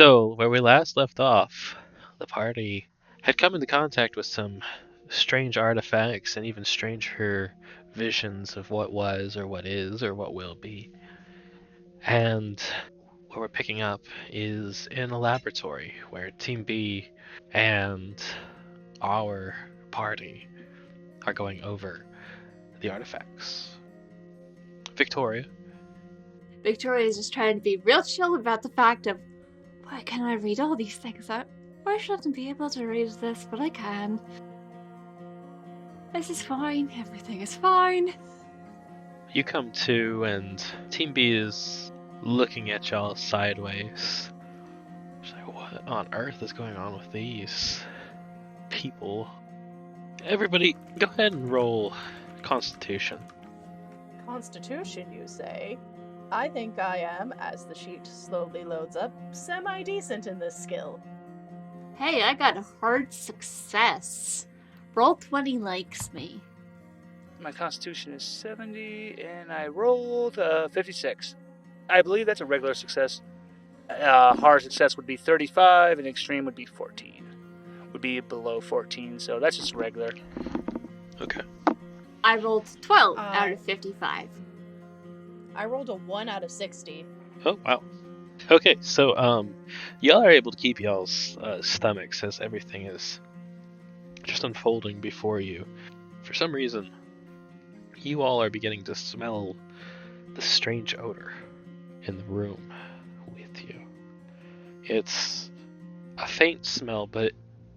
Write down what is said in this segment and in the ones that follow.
So, where we last left off, the party had come into contact with some strange artifacts and even stranger visions of what was or what is or what will be. And what we're picking up is in a laboratory where Team B and our party are going over the artifacts. Victoria. Victoria is just trying to be real chill about the fact of, why can't I read all these things out? I shouldn't be able to read this, but I can. This is fine. Everything is fine. You come to, and Team B is looking at y'all sideways. She's like, what on earth is going on with these people? Everybody, go ahead and roll Constitution. Constitution, you say? I think I am, as the sheet slowly loads up, semi-decent in this skill. Hey, I got a hard success. Roll 20 likes me. My constitution is 70, and I rolled 56. I believe that's a regular success. Hard success would be 35, and extreme would be 14. Would be below 14, so that's just regular. Okay. I rolled 12 out of 55. I rolled a 1 out of 60. Oh, wow. Okay, so y'all are able to keep y'all's stomachs as everything is just unfolding before you. For some reason, you all are beginning to smell the strange odor in the room with you. It's a faint smell, but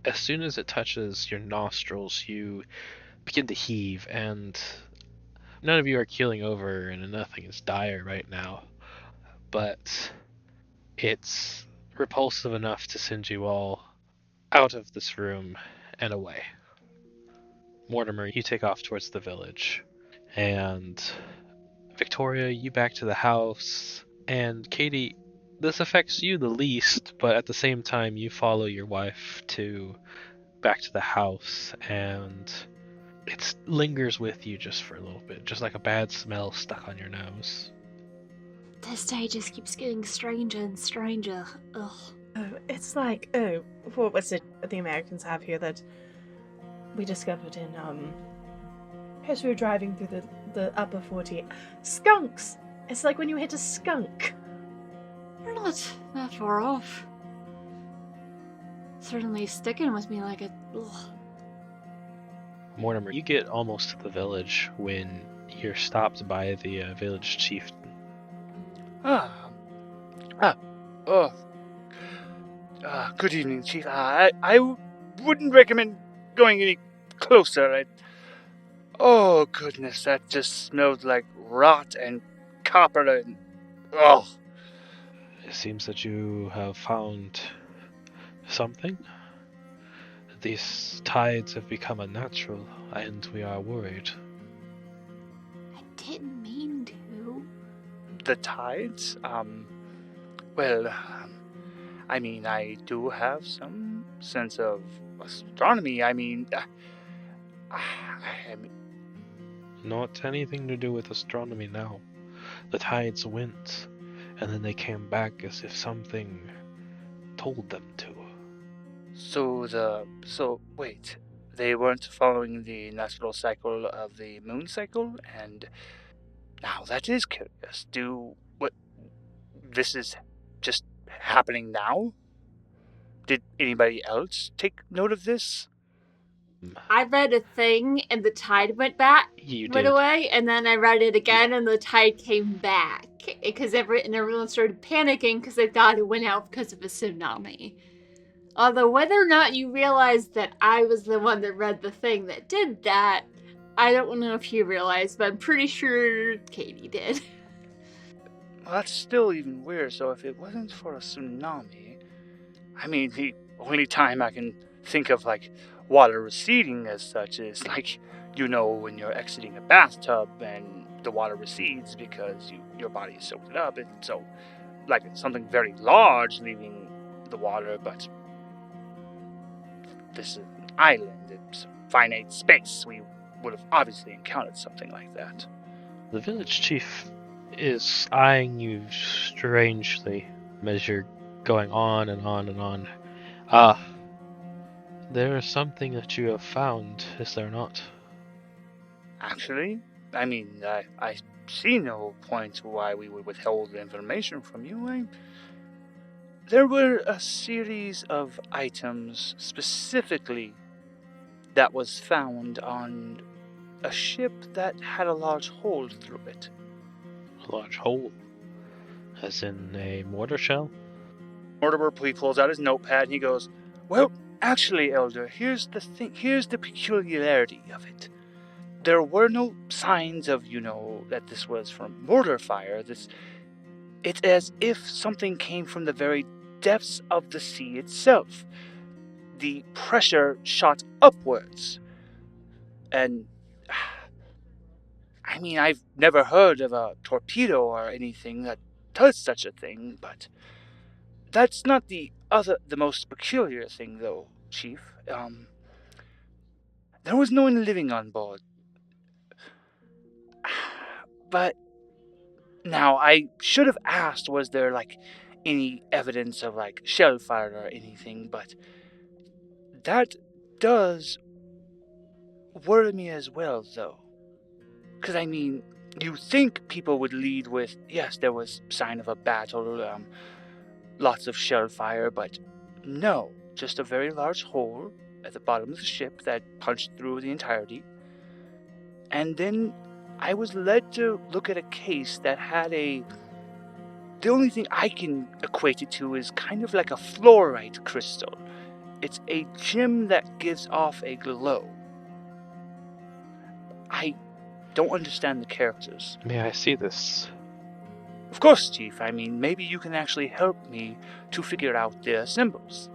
as soon as it touches your nostrils, you begin to heave, and none of you are keeling over, and nothing is dire right now, but it's repulsive enough to send you all out of this room and away. Mortimer, you take off towards the village, and Victoria, you back to the house, and Katie, this affects you the least, but at the same time you follow your wife back to the house, and it lingers with you just for a little bit, just like a bad smell stuck on your nose. This day just keeps getting stranger and stranger. Ugh. Oh, it's like, what was it the Americans have here that we discovered in, as we were driving through the upper 40? Skunks! It's like when you hit a skunk. You're not that far off. Certainly sticking with me like a... Ugh. Mortimer, you get almost to the village when you're stopped by the village chieftain. Good evening, Chief. I wouldn't recommend going any closer. Oh, goodness, that just smelled like rot and copper and... Oh. It seems that you have found something. These tides have become unnatural, and we are worried. I didn't mean to. The tides? Well, I mean, I do have some sense of astronomy. I mean, Not anything to do with astronomy now. The tides went, and then they came back as if something told them to. So wait, they weren't following the natural cycle of the moon cycle, and now that is curious. This is just happening now? Did anybody else take note of this? I read a thing and the tide went away, and then I read it again and the tide came back. Because everyone started panicking because they thought it went out because of a tsunami. Although whether or not you realized that I was the one that read the thing that did that, I don't know if you realized, but I'm pretty sure Katie did. Well, that's still even weird. So if it wasn't for a tsunami, I mean, the only time I can think of, like, water receding as such is, like, when you're exiting a bathtub and the water recedes because your body is soaked up. And so, like, it's something very large leaving the water, but this is an island. It's finite space. We would have obviously encountered something like that. The village chief is eyeing you strangely as you're going on and on and on. There is something that you have found, is there not? Actually, I mean, I see no point why we would withhold information from you. There were a series of items specifically that was found on a ship that had a large hole through it. A large hole? As in a mortar shell? Mortimer pulls out his notepad and he goes, "Well, actually, Elder, here's the thing. Here's the peculiarity of it. There were no signs of, that this was from mortar fire. It's as if something came from the very depths of the sea itself. The pressure shot upwards. And, I mean, I've never heard of a torpedo or anything that does such a thing, but that's not the most peculiar thing, though, Chief. There was no one living on board. But now, I should have asked, was there, any evidence of, shell fire or anything, but that does worry me as well, though. Because, I mean, you think people would lead with, yes, there was sign of a battle, lots of shell fire, but no, just a very large hole at the bottom of the ship that punched through the entirety. And then I was led to look at a case that had the only thing I can equate it to is kind of like a fluorite crystal. It's a gem that gives off a glow. I don't understand the characters. May I see this? Of course, Chief. I mean, maybe you can actually help me to figure out their symbols.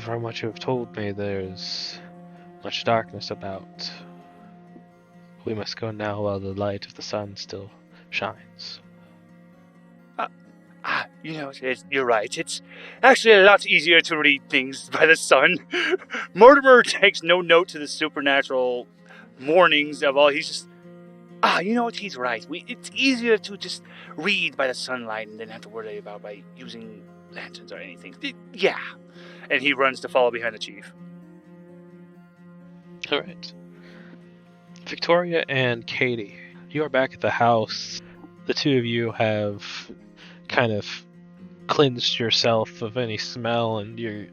From what you have told me, there's much darkness about. We must go now while the light of the sun still shines. You're right. It's actually a lot easier to read things by the sun. Mortimer takes no note to the supernatural warnings of all. He's just, you know what? He's right. It's easier to just read by the sunlight and then have to worry about by using lanterns or anything. Yeah. And he runs to follow behind the chief. All right. Victoria and Katie, you are back at the house. The two of you have kind of cleansed yourself of any smell, and you're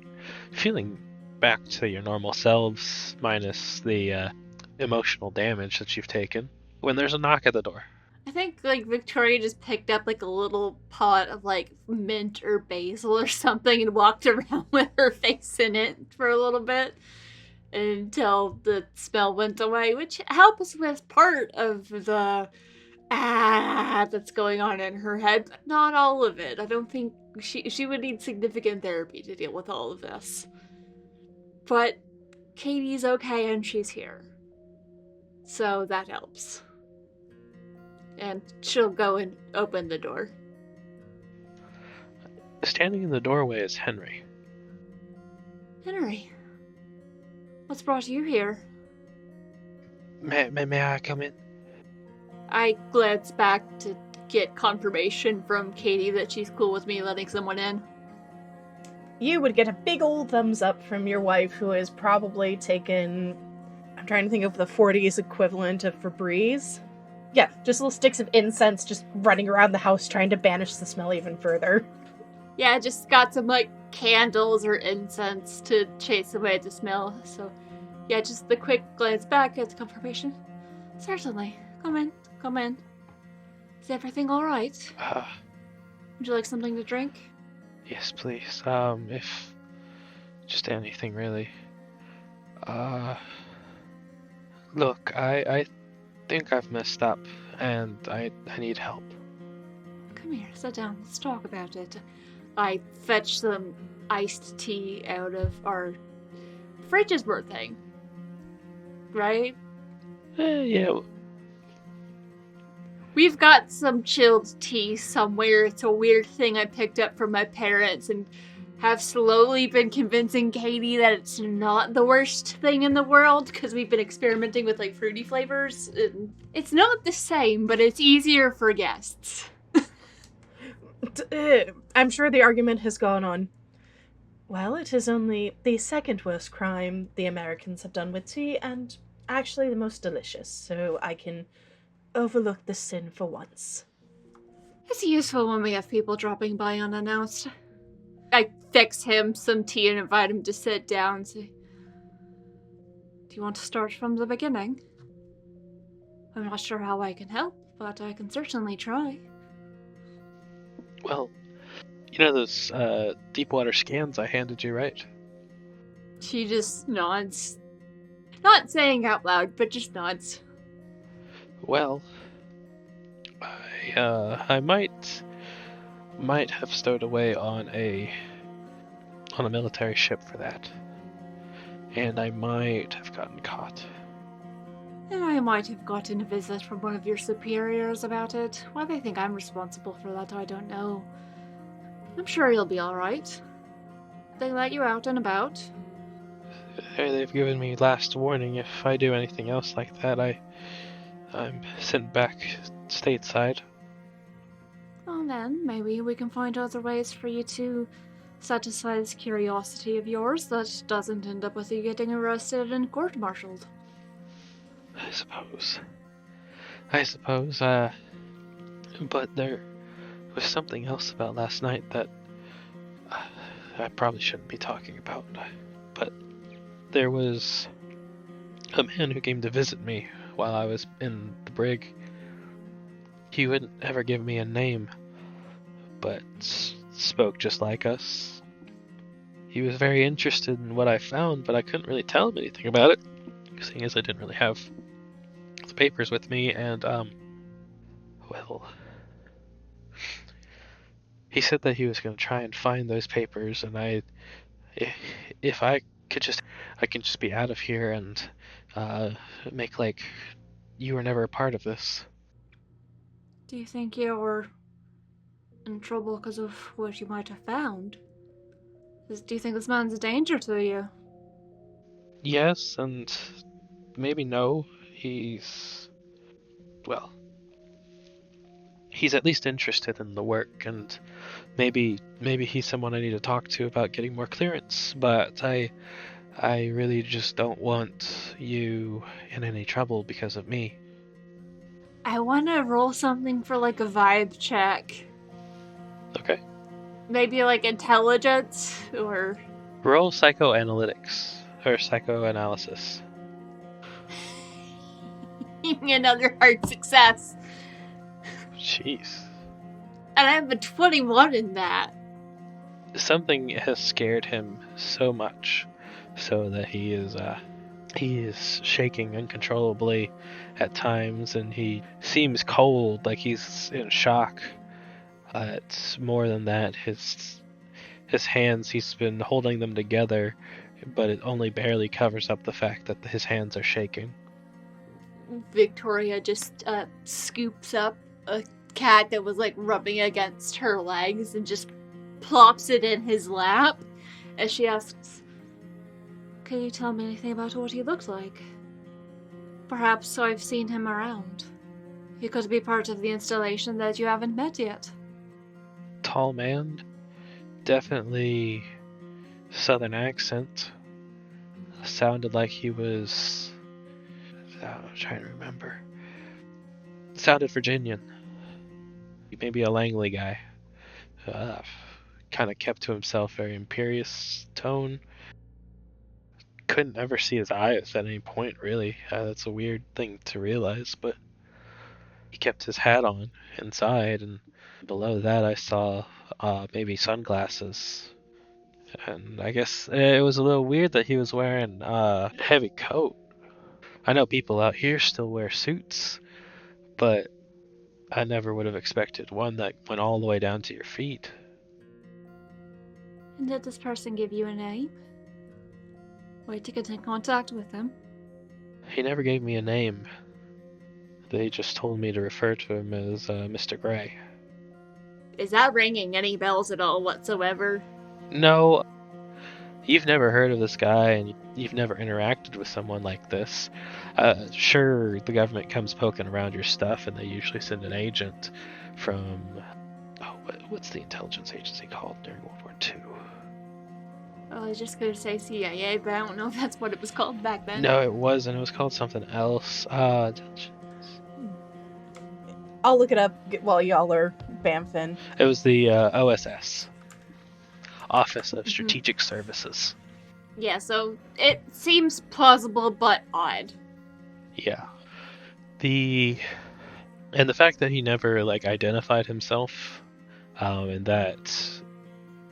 feeling back to your normal selves, minus the emotional damage that you've taken, when there's a knock at the door. I think, Victoria just picked up, a little pot of, mint or basil or something and walked around with her face in it for a little bit until the smell went away, which helps with part of the that's going on in her head, but not all of it. I don't think she would need significant therapy to deal with all of this. But Katie's okay and she's here. So that helps. And she'll go and open the door. Standing in the doorway is Henry. Henry, what's brought you here? May I come in? I glance back to get confirmation from Katie that she's cool with me letting someone in. You would get a big old thumbs up from your wife, who has probably taken, I'm trying to think of the 40s equivalent of Febreze. Yeah, just little sticks of incense just running around the house trying to banish the smell even further. Yeah, just got some, candles or incense to chase away the smell. So, yeah, just the quick glance back at the confirmation. Certainly. Come in. Is everything alright? Would you like something to drink? Yes, please. If... just anything, really. Look, I think I've messed up, and I need help. Come here, sit down, let's talk about it. I fetch some iced tea out of our fridge's worth thing. Right? Yeah. We've got some chilled tea somewhere. It's a weird thing I picked up from my parents and have slowly been convincing Katie that it's not the worst thing in the world because we've been experimenting with fruity flavors. It's not the same, but it's easier for guests. I'm sure the argument has gone on. Well, it is only the second worst crime the Americans have done with tea, and actually the most delicious, so I can overlook the sin for once. It's useful when we have people dropping by unannounced. I fix him some tea and invite him to sit down. Say, do you want to start from the beginning? I'm not sure how I can help, but I can certainly try. Well, you know those deep water scans I handed you, right? She just nods. Not saying out loud, but just nods. Well, I might have stowed away on a military ship for that, and I might have gotten caught. And I might have gotten a visit from one of your superiors about it. Why they think I'm responsible for that, I don't know. I'm sure you'll be alright. They let you out and about. They've given me last warning. If I do anything else like that, I'm sent back stateside. Well then, maybe we can find other ways for you to satisfy this curiosity of yours that doesn't end up with you getting arrested and court-martialed. I suppose. But there was something else about last night that I probably shouldn't be talking about. But there was a man who came to visit me while I was in the brig. He wouldn't ever give me a name, but spoke just like us. He was very interested in what I found, but I couldn't really tell him anything about it, seeing as I didn't really have the papers with me, and, well, he said that he was going to try and find those papers, and if I can just be out of here and, make like you were never a part of this. Do you think you were in trouble because of what you might have found? Do you think this man's a danger to you? Yes, and maybe no. He's at least interested in the work, and maybe he's someone I need to talk to about getting more clearance, but I really just don't want you in any trouble because of me. I want to roll something for like a vibe check. Okay. Maybe like intelligence or... Roll psychoanalytics or psychoanalysis. Another hard success. Jeez. And I have a 21 in that. Something has scared him so much so that he is shaking uncontrollably at times, and he seems cold, like he's in shock. It's more than that. His hands, he's been holding them together, but it only barely covers up the fact that his hands are shaking. Victoria just scoops up a cat that was like rubbing against her legs and just plops it in his lap as she asks, "Can you tell me anything about what he looked like? Perhaps I've seen him around. He could be part of the installation that you haven't met yet." Tall man, definitely southern accent. Sounded like he was... I'm trying to remember. Sounded Virginian. Maybe a Langley guy. Kind of kept to himself, very imperious tone. Couldn't ever see his eyes at any point, really. That's a weird thing to realize, but he kept his hat on inside, and below that I saw maybe sunglasses. And I guess it was a little weird that he was wearing a heavy coat. I know people out here still wear suits, but I never would have expected one that went all the way down to your feet. And did this person give you a name? Way to get in contact with him? He never gave me a name. They just told me to refer to him as Mr. Gray. Is that ringing any bells at all whatsoever? No. You've never heard of this guy, and you've never interacted with someone like this. Sure, the government comes poking around your stuff, and they usually send an agent from... what's the intelligence agency called during World War II? Well, I was just gonna say CIA, but I don't know if that's what it was called back then. No, it wasn't. It was called something else. I'll look it up while y'all are bamfing. It was the OSS, Office of Strategic Services. Yeah, so it seems plausible but odd. Yeah. And the fact that he never identified himself, and that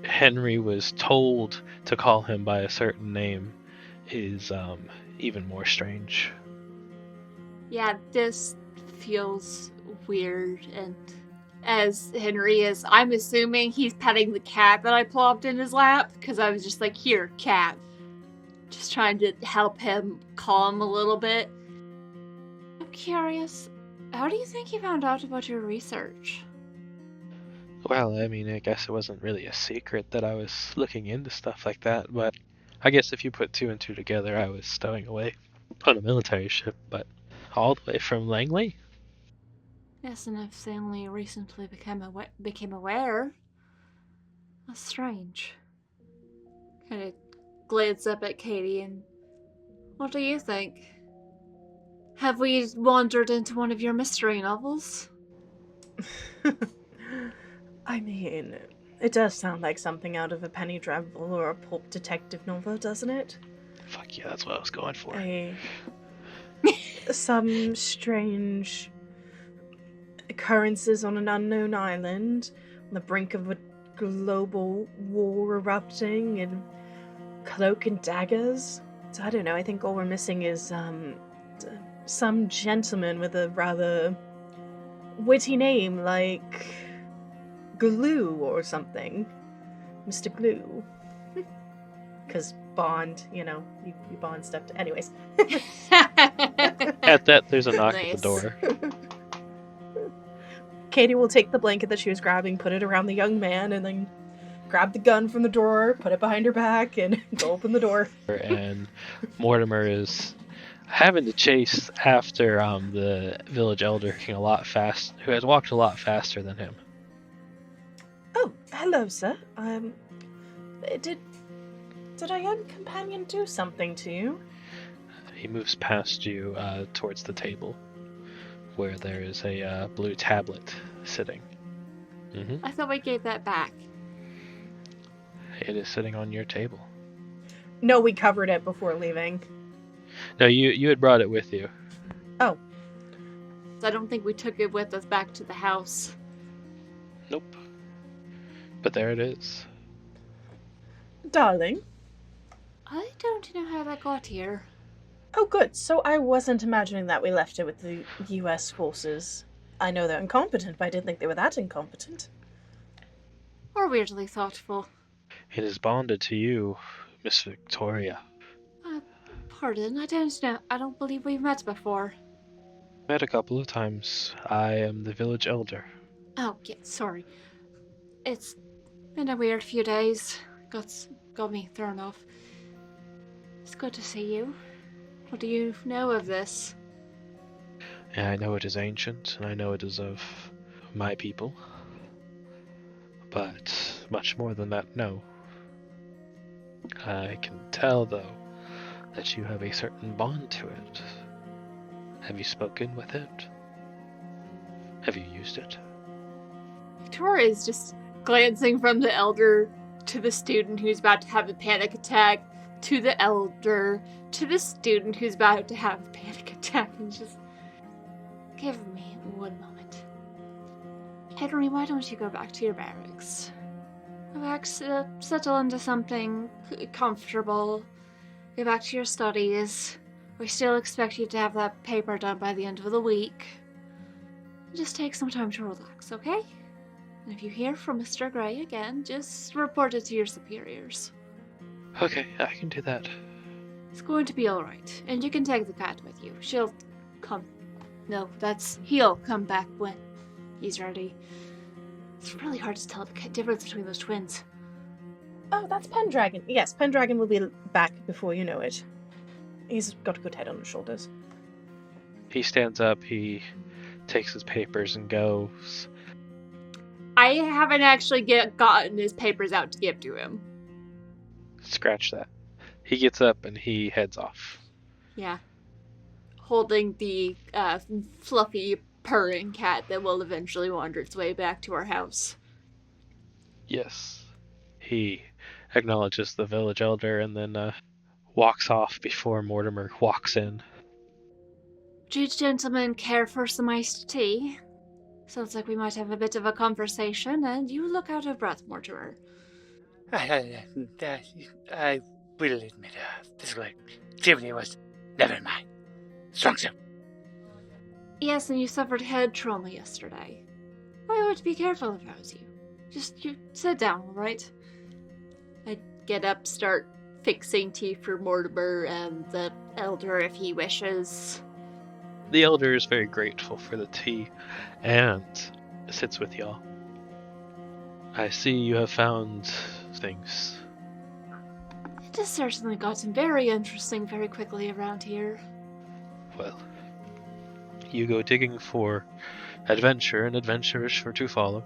Henry was told to call him by a certain name is even more strange. Yeah, this feels weird, and as Henry is, I'm assuming he's petting the cat that I plopped in his lap, because I was just like, here, cat. Just trying to help him calm a little bit. I'm curious, how do you think he found out about your research? Well, I mean, I guess it wasn't really a secret that I was looking into stuff like that, but I guess if you put two and two together, I was stowing away on a military ship, but all the way from Langley? Yes, and if they only recently became aware, that's strange. Kind of glance up at Katie and, what do you think? Have we wandered into one of your mystery novels? I mean, it does sound like something out of a Penny Dreadful or a pulp detective novel, doesn't it? Fuck yeah, that's what I was going for. Some strange occurrences on an unknown island, on the brink of a global war erupting, and cloak and daggers. So I don't know, I think all we're missing is some gentleman with a rather witty name like Glue or something. Mr. Glue. Because Bond, you Bond stuff. Anyways. At that, there's a knock at the door. Katie will take the blanket that she was grabbing, put it around the young man, and then grab the gun from the drawer, put it behind her back, and go open the door. And Mortimer is having to chase after the village elder who has walked a lot faster than him. Oh, hello, sir. Did our young companion do something to you? He moves past you towards the table, where there is a blue tablet sitting. Mm-hmm. I thought we gave that back. It is sitting on your table. No, we covered it before leaving. No, you had brought it with you. Oh. I don't think we took it with us back to the house. Nope. But there it is. Darling. I don't know how that got here. Oh, good. So I wasn't imagining that we left it with the U.S. forces. I know they're incompetent, but I didn't think they were that incompetent. Or weirdly thoughtful. It is bonded to you, Miss Victoria. Pardon, I don't know. I don't believe we've met before. Met a couple of times. I am the village elder. Oh, yeah, sorry. It's been a weird few days. Got me thrown off. It's good to see you. What do you know of this? Yeah, I know it is ancient, and I know it is of my people. But much more than that, no. I can tell, though, that you have a certain bond to it. Have you spoken with it? Have you used it? Victoria is just glancing from the elder to the student who's about to have a panic attack, to the elder, to the student who's about to have a panic attack, and just... Give me one moment. Henry, why don't you go back to your barracks? Go back, settle into something comfortable. Go back to your studies. We still expect you to have that paper done by the end of the week. Just take some time to relax, okay? And if you hear from Mr. Gray again, just report it to your superiors. Okay, I can do that. It's going to be alright. And you can take the cat with you. She'll come. No, he'll come back when he's ready. It's really hard to tell the difference between those twins. Oh, that's Pendragon. Yes, Pendragon will be back before you know it. He's got a good head on his shoulders. He stands up, he takes his papers and goes. I haven't actually gotten his papers out to give to him. Scratch that. He gets up and he heads off. Yeah. Holding the fluffy, purring cat that will eventually wander its way back to our house. Yes. He acknowledges the village elder and then walks off before Mortimer walks in. Do you gentlemen care for some iced tea? Sounds like we might have a bit of a conversation, and you look out of breath, Mortimer. I will admit, physical activity was never my strong suit. Yes, and you suffered head trauma yesterday. I ought to be careful if I was you. Just, you sit down, all right? I'd get up, start fixing tea for Mortimer and the elder if he wishes. The elder is very grateful for the tea and sits with y'all. I see you have found things. It has certainly gotten very interesting very quickly around here. Well, you go digging for adventure, and adventure is sure to follow.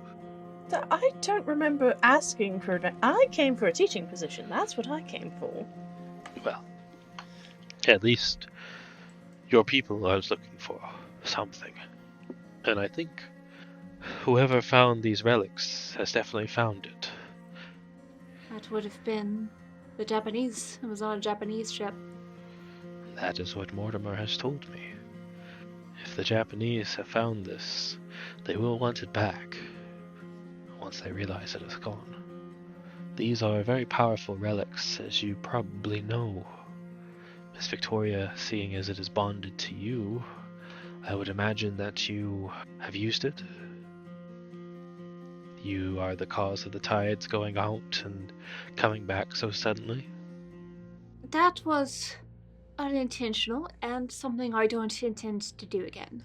I don't remember asking for I came for a teaching position. That's what I came for. Well, at least your people are looking for something. And I think whoever found these relics has definitely found it. That would have been the Japanese. It was on a Japanese ship. That is what Mortimer has told me. If the Japanese have found this, they will want it back once they realize it is gone. These are very powerful relics, as you probably know. Miss Victoria, seeing as it is bonded to you, I would imagine that you have used it. You are the cause of the tides going out and coming back so suddenly. That was unintentional and something I don't intend to do again.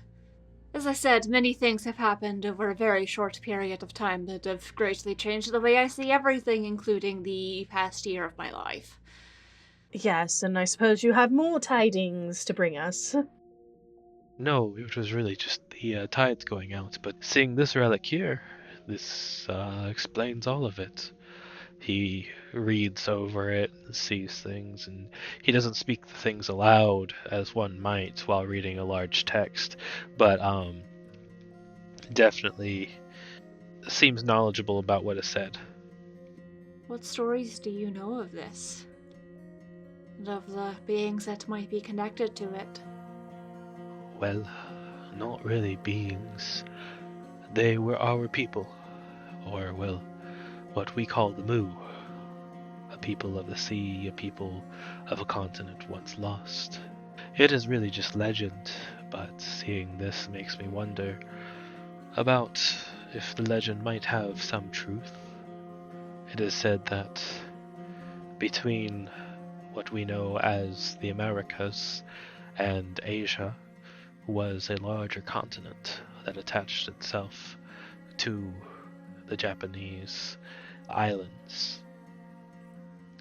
As I said, many things have happened over a very short period of time that have greatly changed the way I see everything, including the past year of my life. Yes, and I suppose you have more tidings to bring us. No, it was really just the tides going out, but seeing this relic here, this explains all of it. He reads over it, sees things, and he doesn't speak the things aloud as one might while reading a large text, but definitely seems knowledgeable about what is said. What stories do you know of this? And of the beings that might be connected to it? Well, not really beings. They were our people, or, well, what we call the Mu. A people of the sea, a people of a continent once lost. It is really just legend, but seeing this makes me wonder about if the legend might have some truth. It is said that between what we know as the Americas and Asia was a larger continent that attached itself to the Japanese islands.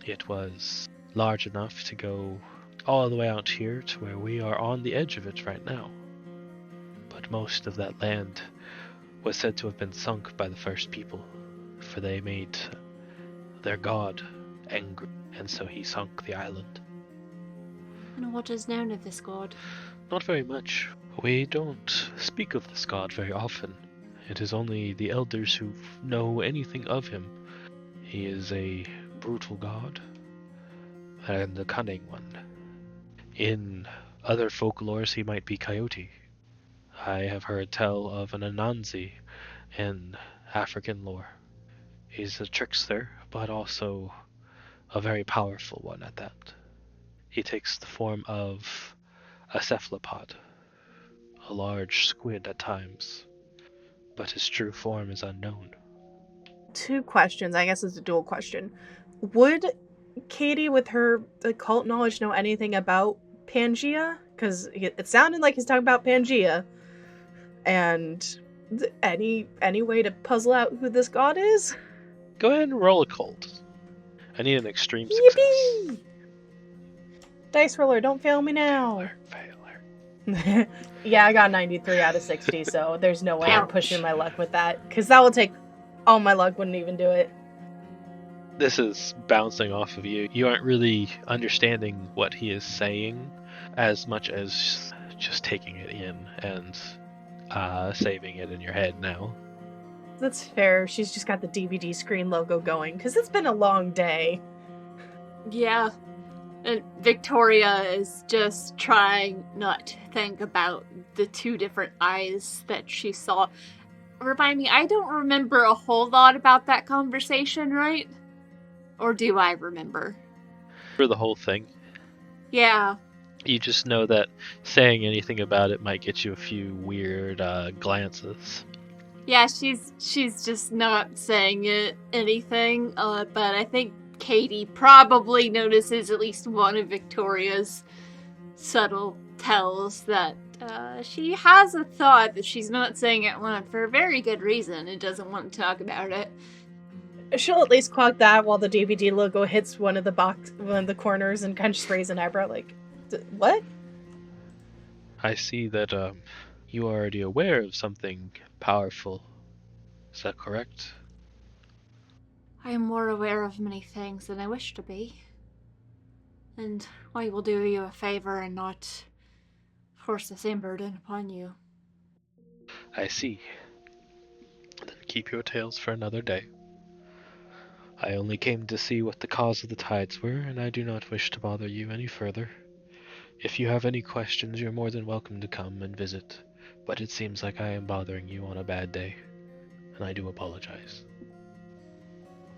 It was large enough to go all the way out here to where we are on the edge of it right now. But most of that land was said to have been sunk by the first people, for they made their god angry, and so he sunk the island. And what is known of this god? Not very much. We don't speak of this god very often. It is only the elders who know anything of him. He is a brutal god, and a cunning one. In other folklores, he might be Coyote. I have heard tell of an Anansi in African lore. He's a trickster, but also a very powerful one at that. He takes the form of a cephalopod, a large squid at times, but his true form is unknown. 2 questions. I guess it's a dual question. Would Katie, with her occult knowledge, know anything about Pangea? Because it sounded like he's talking about Pangea. And any way to puzzle out who this god is? Go ahead and roll a cult. I need an extreme success. Yippee! Dice roller, don't fail me now. Failure. Yeah, I got 93 out of 60, so there's no way I'm pushing my luck with that. Because that will take All my luck wouldn't even do it. This is bouncing off of you. You aren't really understanding what he is saying as much as just taking it in and saving it in your head now. That's fair. She's just got the DVD screen logo going, because it's been a long day. Yeah. And Victoria is just trying not to think about the two different eyes that she saw. Remind me, I don't remember a whole lot about that conversation, right? Or do I remember? For the whole thing. Yeah. You just know that saying anything about it might get you a few weird glances. Yeah, she's just not saying anything, but I think Katie probably notices at least one of Victoria's subtle tells that she has a thought that she's not saying it for a very good reason and doesn't want to talk about it. She'll at least clock that while the DVD logo hits one of the corners and kind of just raise an eyebrow like, what? I see that you are already aware of something powerful. Is that correct? I am more aware of many things than I wish to be. And I will do you a favor and not force the same burden upon you. I see. Then keep your tales for another day. I only came to see what the cause of the tides were, and I do not wish to bother you any further. If you have any questions, you're more than welcome to come and visit, but it seems like I am bothering you on a bad day, and I do apologize.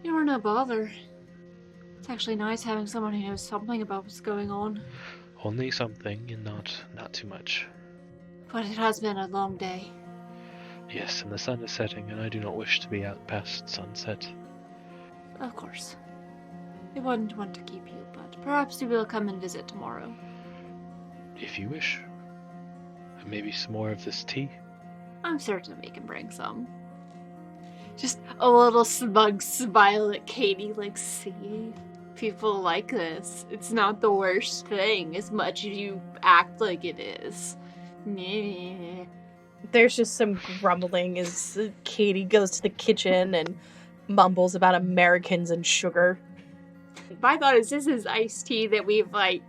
You are no bother. It's actually nice having someone who knows something about what's going on. Only something, and not too much. But it has been a long day. Yes, and the sun is setting, and I do not wish to be out past sunset. Of course. I wouldn't want to keep you, but perhaps you will come and visit tomorrow. If you wish. And maybe some more of this tea? I'm certain we can bring some. Just a little smug smile at Katie, like, see? People like this. It's not the worst thing as much as you act like it is. Meh. There's just some grumbling as Katie goes to the kitchen and mumbles about Americans and sugar. My thought is this is iced tea that we've like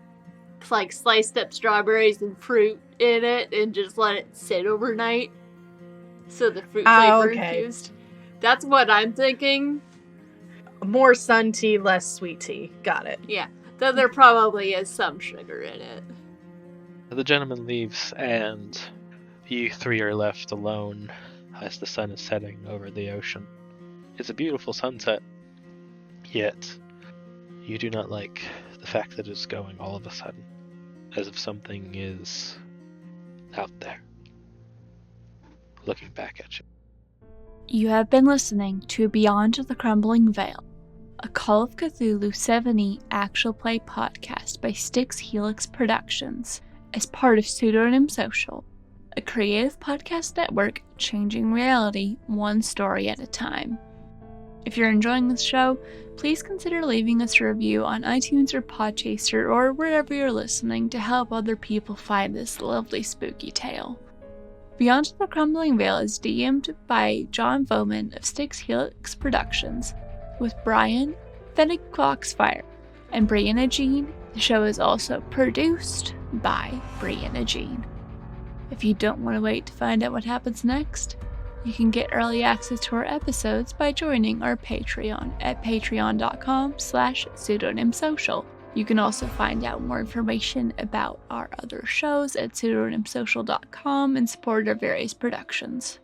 sliced up strawberries and fruit in it and just let it sit overnight. So the fruit flavor infused. That's what I'm thinking. More sun tea, less sweet tea. Got it. Yeah. Though there probably is some sugar in it. The gentleman leaves, and you three are left alone as the sun is setting over the ocean. It's a beautiful sunset, yet you do not like the fact that it's going all of a sudden, as if something is out there, looking back at you. You have been listening to Beyond the Crumbling Veil, a Call of Cthulhu 7e actual play podcast by Styx Helix Productions, as part of Pseudonym Social, a creative podcast network changing reality one story at a time. If you're enjoying this show, please consider leaving us a review on iTunes or Podchaser or wherever you're listening to help other people find this lovely spooky tale. Beyond the Crumbling Veil is DM'd by John Bowman of Styx Helix Productions, with Brian, Fennec Foxfire, and Brianna Jean. The show is also produced by Brianna Jean. If you don't want to wait to find out what happens next, you can get early access to our episodes by joining our Patreon at patreon.com/pseudonymsocial. You can also find out more information about our other shows at pseudonymsocial.com and support our various productions.